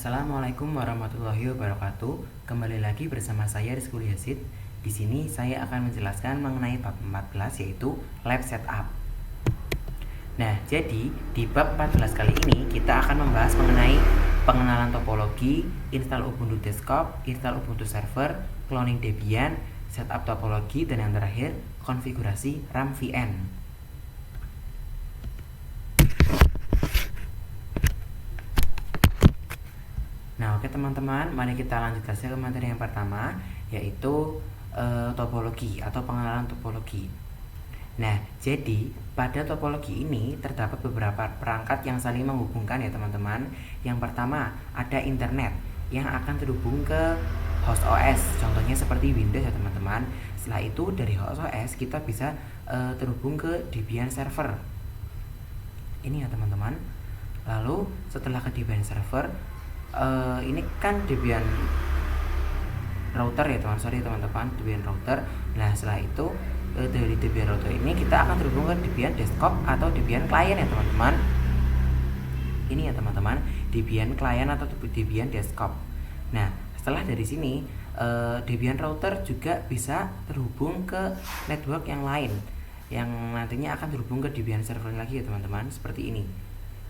Assalamualaikum warahmatullahi wabarakatuh. Kembali lagi bersama saya Rizky Yazid. Di sini saya akan menjelaskan mengenai bab 14 yaitu lab setup. Nah, jadi di bab 14 kali ini kita akan membahas mengenai pengenalan topologi, install Ubuntu Desktop, install Ubuntu Server, cloning Debian, setup topologi, dan yang terakhir konfigurasi RAM VN. Nah, oke teman-teman, mari kita lanjut saja ke materi yang pertama, yaitu topologi atau pengenalan topologi. Nah, jadi pada topologi ini terdapat beberapa perangkat yang saling menghubungkan ya teman-teman. Yang pertama, ada internet yang akan terhubung ke host OS, contohnya seperti Windows ya teman-teman. Setelah itu dari host OS kita bisa terhubung ke Debian server. Ini ya teman-teman. Lalu setelah ke Debian server, ini kan Debian router ya teman-teman, Debian router. Nah, setelah itu dari Debian router ini kita akan terhubung ke Debian desktop atau Debian client ya teman-teman. Ini ya teman-teman, Debian client atau Debian desktop. Nah, setelah dari sini Debian router juga bisa terhubung ke network yang lain yang nantinya akan terhubung ke Debian server lagi ya teman-teman, seperti ini.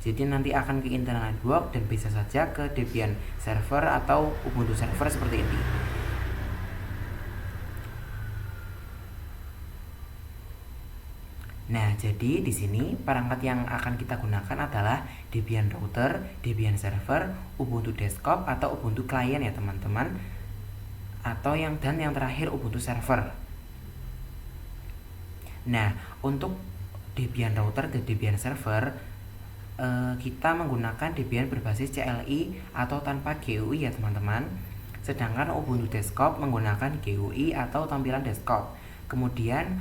Jadi nanti akan ke internal network dan bisa saja ke Debian server atau Ubuntu server seperti ini. Nah, jadi di sini perangkat yang akan kita gunakan adalah Debian router, Debian server, Ubuntu desktop atau Ubuntu client ya teman-teman. Atau yang terakhir Ubuntu server. Nah, untuk Debian router dan Debian server kita menggunakan Debian berbasis CLI atau tanpa GUI ya teman-teman. Sedangkan Ubuntu Desktop menggunakan GUI atau tampilan desktop. Kemudian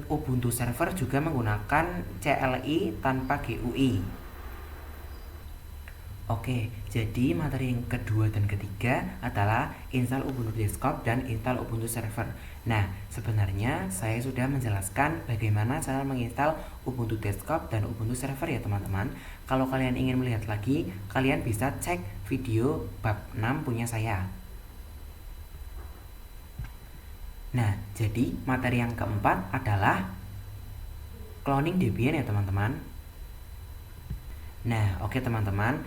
Ubuntu Server juga menggunakan CLI tanpa GUI. Oke, jadi materi yang kedua dan ketiga adalah install Ubuntu Desktop dan install Ubuntu Server. Nah, sebenarnya saya sudah menjelaskan bagaimana cara menginstal Ubuntu Desktop dan Ubuntu Server ya teman-teman. Kalau kalian ingin melihat lagi, kalian bisa cek video bab 6 punya saya. Nah, jadi materi yang keempat adalah cloning Debian ya teman-teman. Nah, oke teman-teman,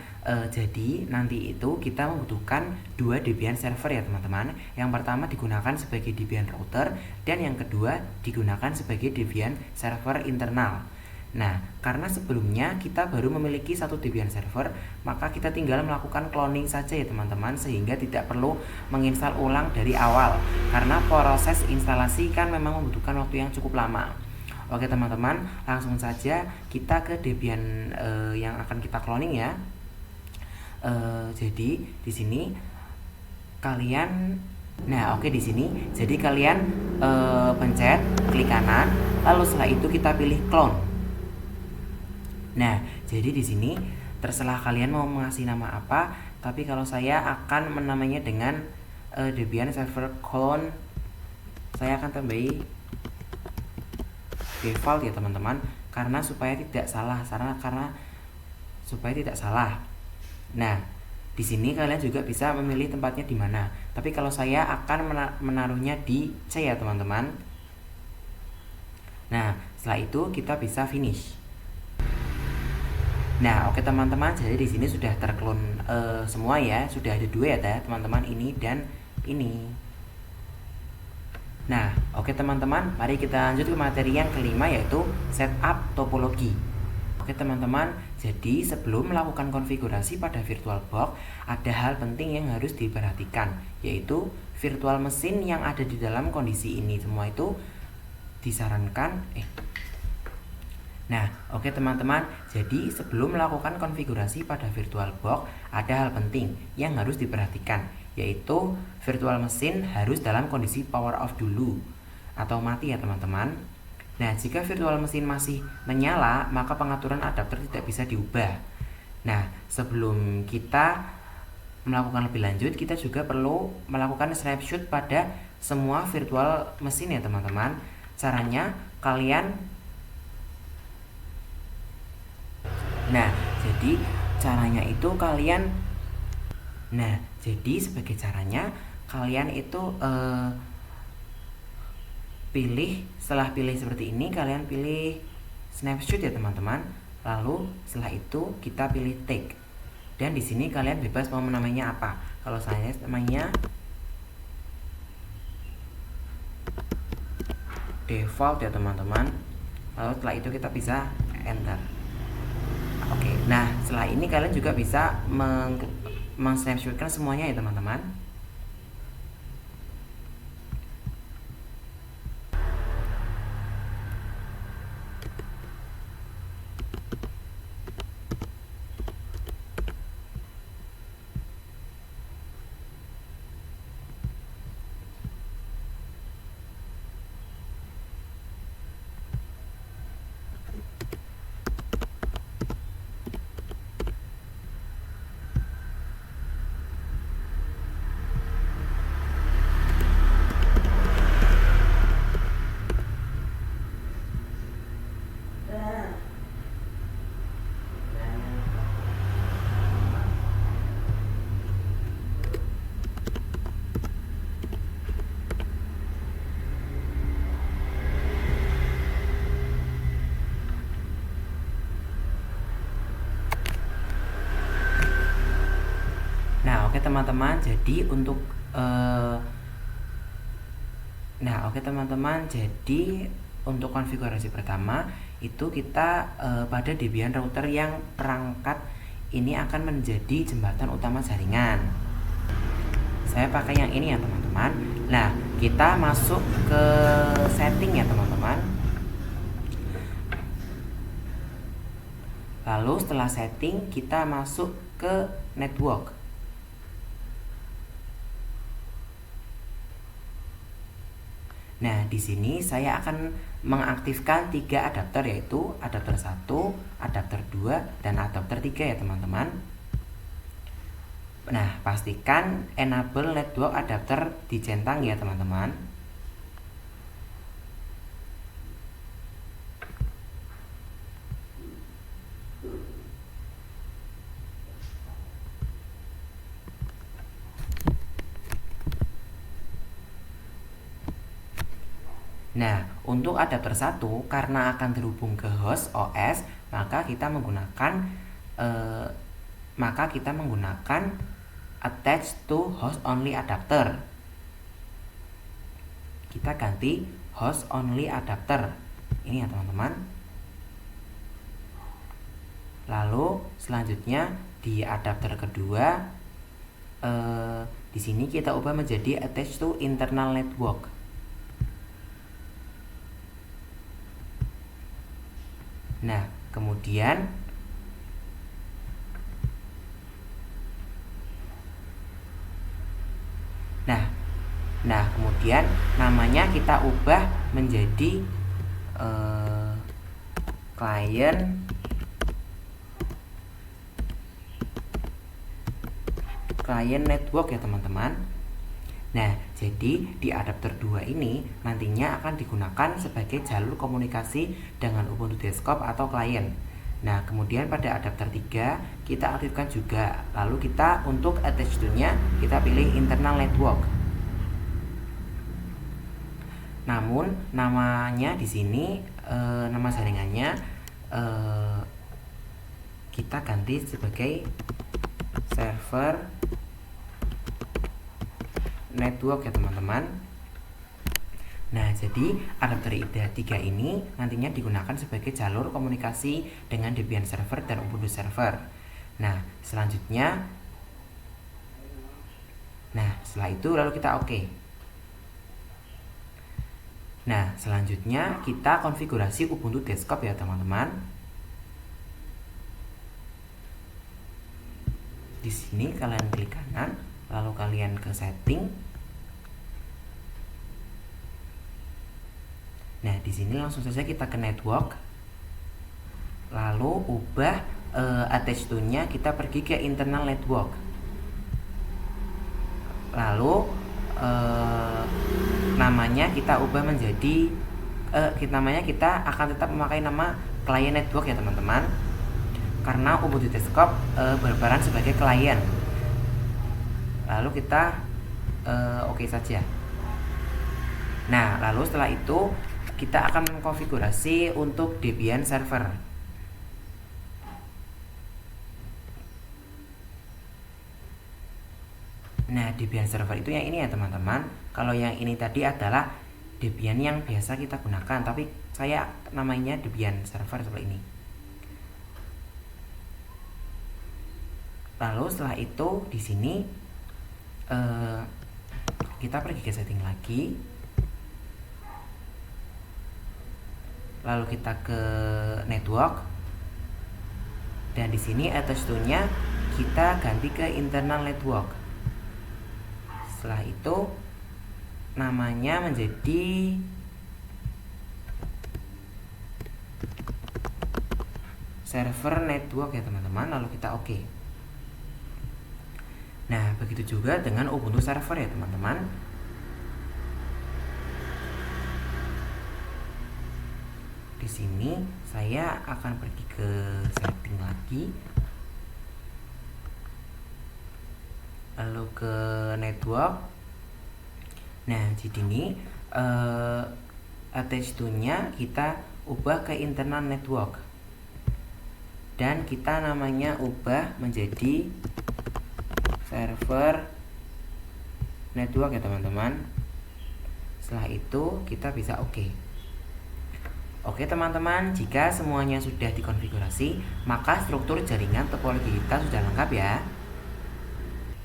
jadi nanti itu kita membutuhkan dua Debian server ya teman-teman. Yang pertama digunakan sebagai Debian router dan yang kedua digunakan sebagai Debian server internal. Nah, karena sebelumnya kita baru memiliki satu Debian server, maka kita tinggal melakukan cloning saja ya teman-teman, sehingga tidak perlu menginstal ulang dari awal. Karena proses instalasi kan memang membutuhkan waktu yang cukup lama. Oke teman-teman, langsung saja kita ke Debian yang akan kita cloning ya. Jadi di sini kalian, di sini jadi kalian pencet klik kanan, lalu setelah itu kita pilih clone. Nah, jadi di sini terserah kalian mau mengasih nama apa, tapi kalau saya akan menamainya dengan Debian server clone. Saya akan tambahi default ya teman-teman, karena supaya tidak salah. Nah, di sini kalian juga bisa memilih tempatnya di mana. Tapi kalau saya akan menaruhnya di C ya teman-teman. Nah, setelah itu kita bisa finish. Nah, oke teman-teman, jadi di sini sudah terclone semua ya, sudah ada dua ya teman-teman, ini dan ini. Nah, oke teman-teman, mari kita lanjut ke materi yang kelima yaitu setup topologi. Oke teman-teman, jadi sebelum melakukan konfigurasi pada VirtualBox, ada hal penting yang harus diperhatikan, yaitu virtual mesin yang ada di dalam kondisi ini semua itu disarankan Nah, oke teman-teman, jadi sebelum melakukan konfigurasi pada VirtualBox, ada hal penting yang harus diperhatikan, yaitu virtual mesin harus dalam kondisi power off dulu atau mati ya teman-teman. Nah, jika virtual mesin masih menyala, maka pengaturan adapter tidak bisa diubah. Nah, sebelum kita melakukan lebih lanjut, kita juga perlu melakukan snapshot pada semua virtual mesin ya teman-teman. Caranya jadi caranya itu kalian Nah, jadi sebagai caranya kalian itu setelah pilih seperti ini, kalian pilih snapshot ya teman-teman. Lalu setelah itu kita pilih take. Dan di sini kalian bebas mau namanya apa. Kalau saya namanya default ya teman-teman. Lalu setelah itu kita bisa enter. Oke, nah setelah ini kalian juga bisa meng-snapshotkan semuanya ya teman-teman. Nah, oke teman-teman, jadi untuk konfigurasi pertama itu kita pada Debian router yang perangkat ini akan menjadi jembatan utama jaringan. Saya pakai yang ini ya teman-teman. Nah, kita masuk ke setting ya teman-teman. Lalu setelah setting kita masuk ke network. Nah, di sini saya akan mengaktifkan 3 adapter, yaitu adapter 1, adapter 2, dan adapter 3 ya teman-teman. Nah, pastikan enable network adapter dicentang ya teman-teman. Nah, untuk adapter 1 karena akan terhubung ke host OS, maka kita menggunakan attach to host only adapter. Kita ganti host only adapter. Ini ya teman-teman. Lalu selanjutnya di adapter kedua di sini kita ubah menjadi attach to internal network. Nah, kemudian namanya kita ubah menjadi client network ya teman-teman. Nah, jadi di adapter 2 ini nantinya akan digunakan sebagai jalur komunikasi dengan Ubuntu Desktop atau klien. Nah, kemudian pada adapter 3 kita aktifkan juga. Lalu kita untuk attach to-nya kita pilih internal network. Namun namanya di sini nama jaringannya kita ganti sebagai server network ya teman-teman. Nah, jadi adapter 3 ini nantinya digunakan sebagai jalur komunikasi dengan Debian server dan Ubuntu server. Nah, selanjutnya setelah itu lalu kita oke. Nah, selanjutnya kita konfigurasi Ubuntu Desktop ya teman-teman. Di sini kalian klik kanan, lalu kalian ke setting. Nah, di sini langsung saja kita ke network. Lalu ubah attach to-nya kita pergi ke internal network. Lalu namanya kita ubah menjadi kita akan tetap memakai nama client network ya teman-teman, karena Ubuntu Desktop berperan sebagai klien. lalu kita oke saja. Nah, lalu setelah itu kita akan mengkonfigurasi untuk Debian server. Nah, Debian server itu yang ini ya teman-teman. Kalau yang ini tadi adalah Debian yang biasa kita gunakan, tapi saya namanya Debian server seperti ini. Lalu setelah itu di sini kita pergi ke setting lagi, lalu kita ke network, dan di sini attach to-nya kita ganti ke internal network. Setelah itu namanya menjadi server network ya teman-teman, lalu kita oke. Nah, begitu juga dengan Ubuntu server ya teman-teman. Di sini saya akan pergi ke setting lagi, lalu ke network. Nah, di sini attach to-nya kita ubah ke internal network, dan kita namanya ubah menjadi server network ya teman-teman. Setelah itu kita bisa oke. Oke teman-teman, jika semuanya sudah dikonfigurasi, maka struktur jaringan topologi kita sudah lengkap ya.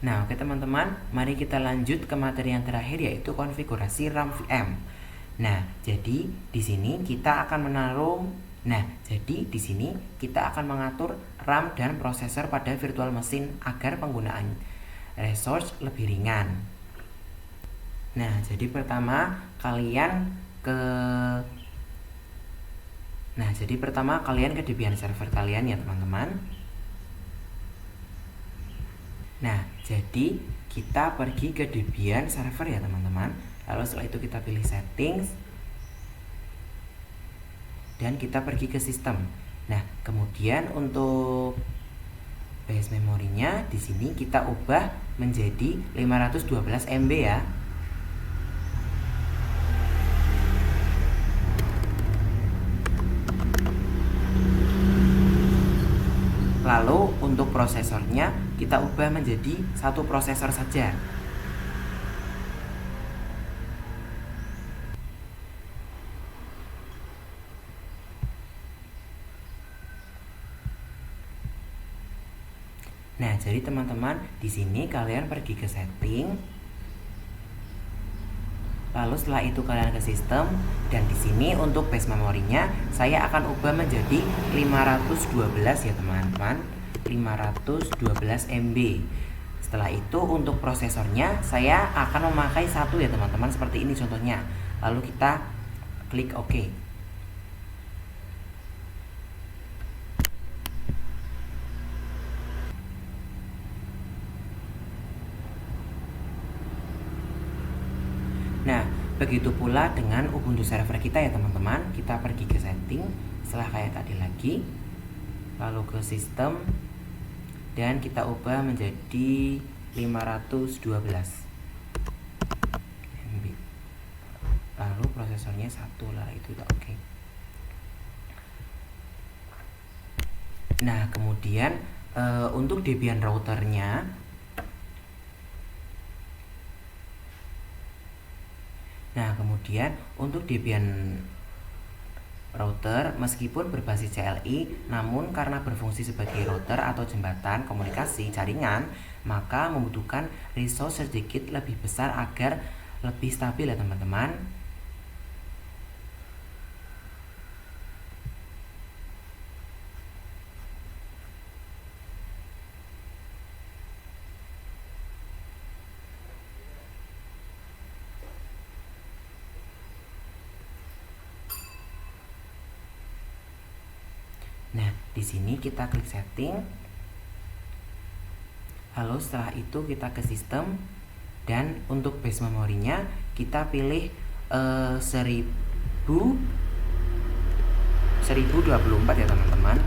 Nah, oke teman-teman, mari kita lanjut ke materi yang terakhir, yaitu konfigurasi RAM VM. Nah, jadi di sini kita akan mengatur RAM dan prosesor pada virtual machine agar penggunaan resource lebih ringan. Nah, jadi pertama kalian ke Debian server kalian ya teman-teman. Nah, jadi kita pergi ke Debian server ya teman-teman. Lalu setelah itu kita pilih settings, dan kita pergi ke sistem. Nah, kemudian untuk base memorinya di sini kita ubah menjadi 512 MB ya. Lalu untuk prosesornya kita ubah menjadi satu prosesor saja. Nah, jadi teman-teman, di sini kalian pergi ke setting, lalu setelah itu kalian ke sistem, dan di sini untuk base memorinya saya akan ubah menjadi 512 ya teman-teman, 512 MB. Setelah itu untuk prosesornya saya akan memakai satu ya teman-teman, seperti ini contohnya. Lalu kita klik OK. Nah, begitu pula dengan Ubuntu server kita ya teman-teman. Kita pergi ke setting, setelah kayak tadi lagi, lalu ke sistem, dan kita ubah menjadi 512 MB. Lalu prosesornya satu lah, itu udah oke. Nah, kemudian untuk Debian routernya, router meskipun berbasis CLI, namun karena berfungsi sebagai router atau jembatan komunikasi jaringan, maka membutuhkan resource sedikit lebih besar agar lebih stabil ya teman-teman. Nah, di sini kita klik setting. Lalu setelah itu kita ke sistem, dan untuk base memorinya kita pilih 1024 ya teman-teman.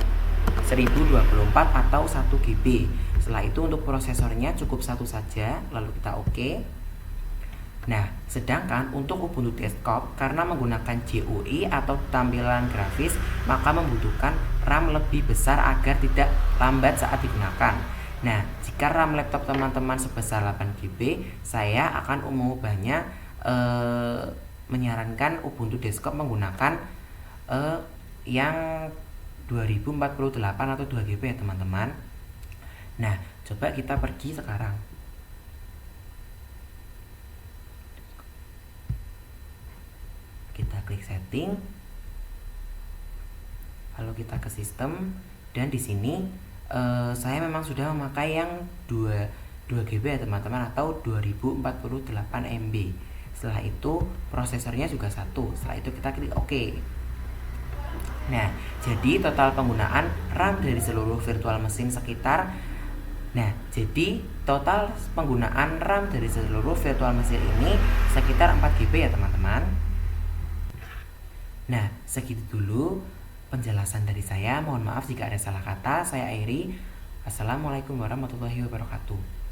1024 atau 1 GB. Setelah itu untuk prosesornya cukup satu saja, lalu kita oke. Nah, sedangkan untuk Ubuntu Desktop karena menggunakan GUI atau tampilan grafis, maka membutuhkan RAM lebih besar agar tidak lambat saat digunakan. Nah, jika RAM laptop teman-teman sebesar 8GB, saya akan mengubahnya menyarankan Ubuntu Desktop menggunakan yang 2048 atau 2GB ya teman-teman. Nah, coba kita pergi sekarang. Kita klik setting, lalu kita ke sistem, dan di sini saya memang sudah memakai yang 2GB ya teman-teman, atau 2048 MB. Setelah itu prosesornya juga satu. Setelah itu kita klik OK. Nah, jadi total penggunaan RAM dari seluruh virtual mesin sekitar ini sekitar 4GB ya teman-teman. Nah, segitu dulu penjelasan dari saya. Mohon maaf jika ada salah kata. Saya akhiri. Assalamualaikum warahmatullahi wabarakatuh.